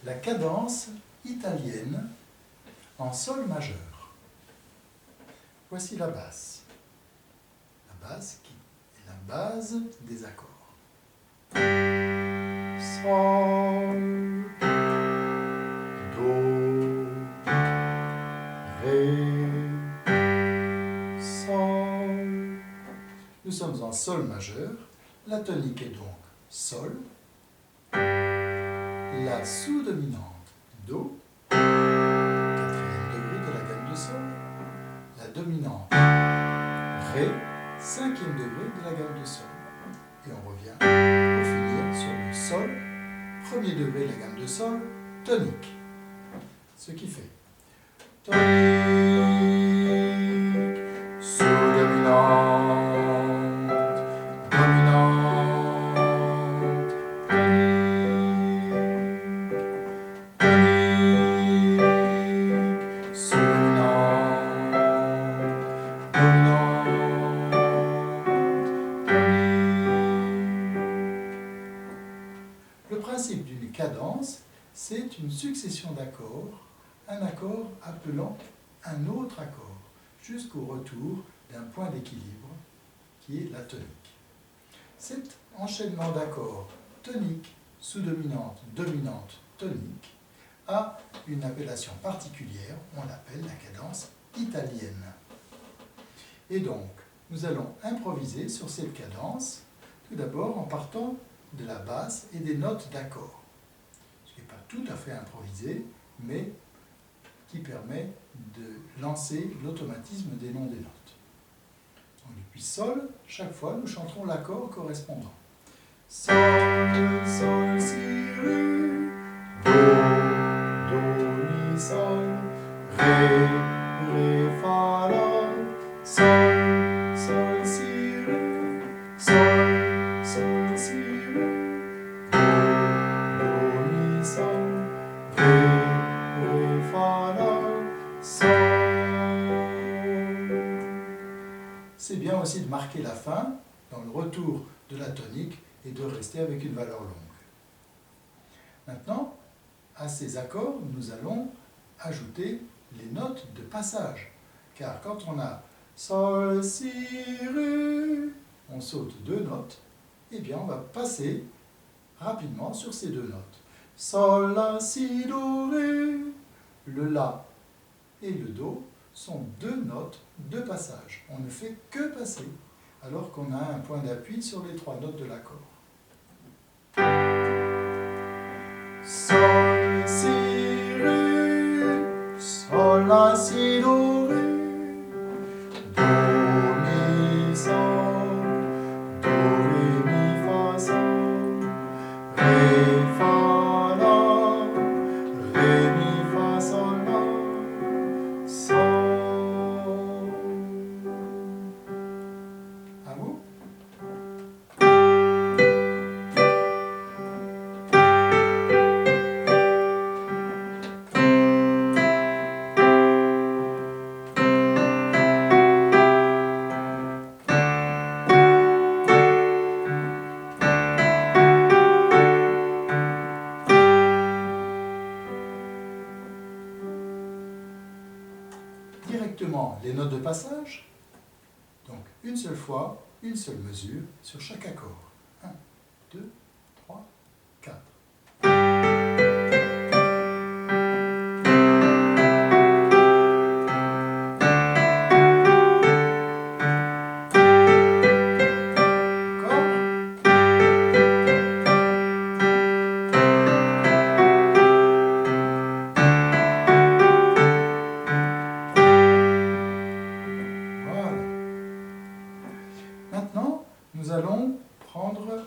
la cadence italienne en sol majeur. Voici la basse. La basse qui est la base des accords. Sol, Do, Ré, Sol. Nous sommes en sol majeur. La tonique est donc Sol. La sous-dominante Do, quatrième degré de la gamme de Sol. La dominante Ré, cinquième degré de la gamme de Sol. Et on revient pour finir sur le Sol, premier degré de la gamme de Sol, tonique. Ce qui fait tonique, sous-dominante, dominante, tonique, tonique, sous-dominante, dominante, tonique. Le principe d'une cadence, c'est une succession d'accords, un accord appelant un autre accord, jusqu'au retour d'un point d'équilibre qui est la tonique. Cet enchaînement d'accords tonique, sous-dominante, dominante, tonique a une appellation particulière, on l'appelle la cadence italienne. Et donc, nous allons improviser sur cette cadence, tout d'abord en partant de la basse et des notes d'accord. Ce qui n'est pas tout à fait improvisé, mais qui permet de lancer l'automatisme des noms des notes. Donc, depuis Sol, chaque fois, nous chanterons l'accord correspondant. Sol, Sol, Si, Ré, Do, Mi, Sol, Ré, Ré, Fa, La, Sol, Sol, Si, Ré, Sol, Sol, Si, Ré, Do, Mi, Sol, Ré, Ré, Fa, La, Sol. C'est bien aussi de marquer la fin dans le retour de la tonique et de rester avec une valeur longue. Maintenant, à ces accords, nous allons ajouter les notes de passage. Car quand on a Sol, Si, Ré, on saute deux notes, et bien on va passer rapidement sur ces deux notes. Sol, La, Si, Do, Ré. Le La et le Do sont deux notes de passage. On ne fait que passer, alors qu'on a un point d'appui sur les trois notes de l'accord. Sol, Si, Ré, Sol, La, Si, Do, Ré, Do, Mi, Sol, Do, Ré, Mi, Fa, Sol, Ré, Fa, La, Ré, Mi, Fa, Sol, La, Sol. À vous? Directement les notes de passage, donc une seule fois, une seule mesure sur chaque accord. 1, 2, 3, 4. Maintenant, nous allons prendre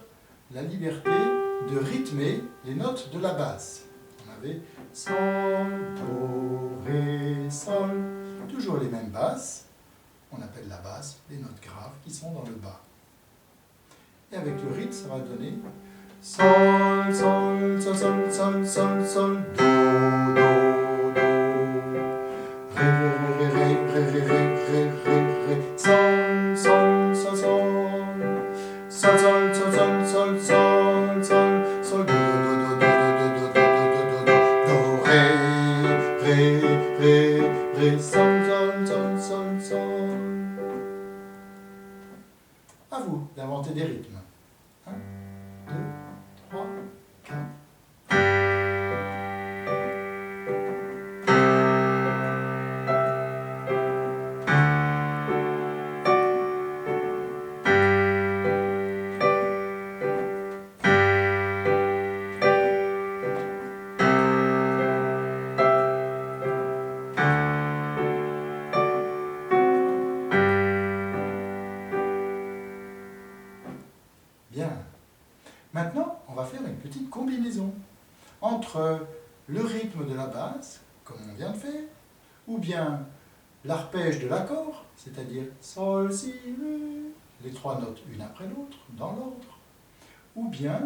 la liberté de rythmer les notes de la basse. On avait Sol, Do, Ré, Sol, toujours les mêmes basses. On appelle la basse les notes graves qui sont dans le bas. Et avec le rythme, ça va donner Sol, Sol, Sol, Sol, Sol, Sol, Sol, Do, Do, Do, Ré, Ré, Ré, Ré, Ré, Ré, Ré, Ré, Ré, Sol, Sol, Sol, Sol, Sol, Sol, Sol, Sol, Sol, Sol, Sol, Sol, Do, Do, Do, Do, Do, Do, Do, Do, Do, Do, À vous d'inventer des rythmes. 1, 2, 3, 4. Bien. Maintenant, on va faire une petite combinaison entre le rythme de la basse, comme on vient de faire, ou bien l'arpège de l'accord, c'est-à-dire Sol, Si, Ré, les trois notes une après l'autre, dans l'ordre, ou bien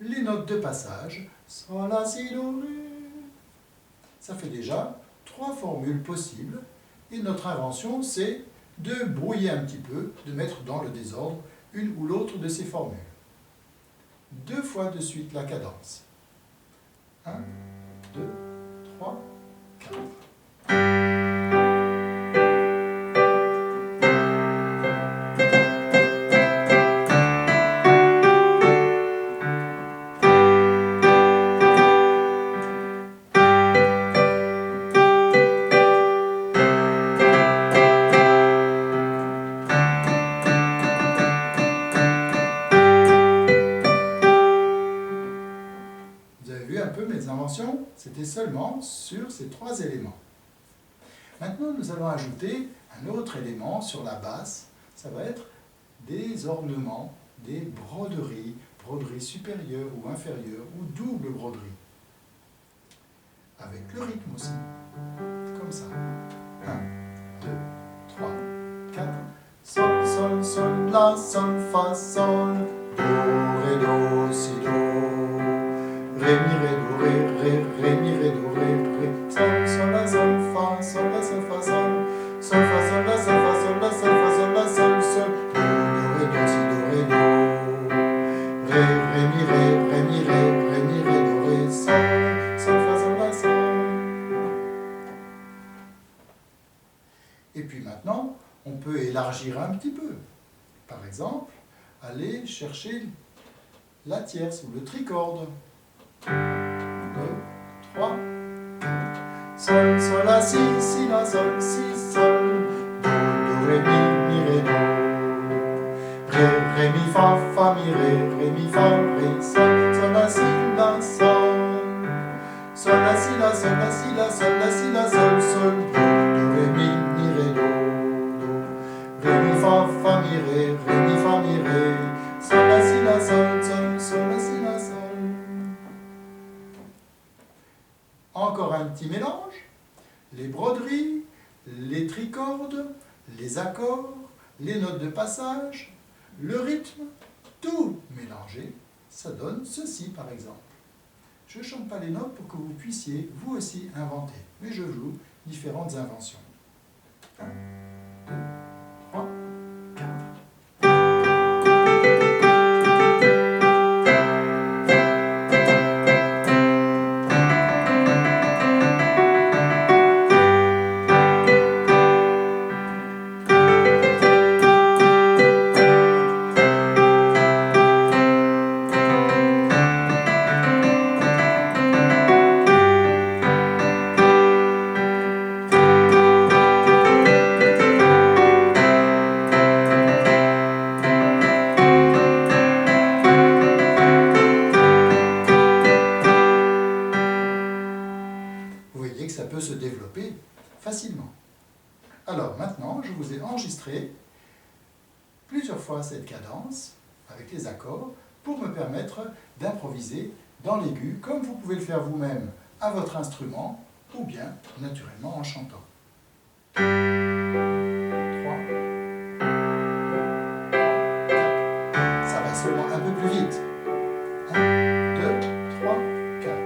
les notes de passage, Sol, La, Si, Do, Ré. Ça fait déjà 3 formules possibles, et notre invention, c'est de brouiller un petit peu, de mettre dans le désordre une ou l'autre de ces formules. 2 fois de suite la cadence. 1, 2, 3, 4. Vous avez vu un peu mes inventions? C'était seulement sur ces 3 éléments. Maintenant, nous allons ajouter un autre élément sur la basse. Ça va être des ornements, des broderies, broderies supérieures ou inférieures, ou double broderie. Avec le rythme aussi. Comme ça. 1, 2, 3, 4. Sol, sol, sol, la, sol, fa, sol. Do, ré, do, si, do. Ré, mi, ré, do, ré, ré, ré, mi, ré, do, ré, ré. Sol, sol, la, sol, fa, sol, la, sol, fa, sol. Sol, fa, sol, la, sol, fa, sol, la, sol, fa, sol, la, sol, sol. Do, ré, do, si, do, ré, do. Ré, ré, mi, ré, ré, mi, ré, ré, mi, ré, do, ré, sol. Sol, fa, sol, la, sol. Et puis maintenant, on peut élargir un petit peu. Par exemple, aller chercher la tierce ou le tricorde. 2, 3, 4. Sol, sol, la, si, si, la, sol, si, sol. Do, do, ré, mi, ré, do. Ré, ré, mi, fa, mi, ré, mi, fa, ré, sol, sol, la, si, la, sol. Sol, la, si, la, sol, la, si, la, sol, la, si, la, sol, sol. Do, ré, mi, ré, do, do. Ré, mi, fa, mi, ré, sol, la, si, la, sol, sol, sol, la, si, la, sol. Encore un petit mélange, les broderies, les tricordes, les accords, les notes de passage, le rythme, tout mélangé, ça donne ceci par exemple. Je ne chante pas les notes pour que vous puissiez vous aussi inventer, mais je joue différentes inventions. 1, 2, 3, 4. Vous voyez que ça peut se développer facilement. Alors maintenant, je vous ai enregistré plusieurs fois cette cadence avec les accords pour me permettre d'improviser dans l'aigu comme vous pouvez le faire vous-même à votre instrument ou bien naturellement en chantant. 3, 4. Ça va seulement un peu plus vite. 1, 2, 3, 4.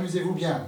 Amusez-vous bien.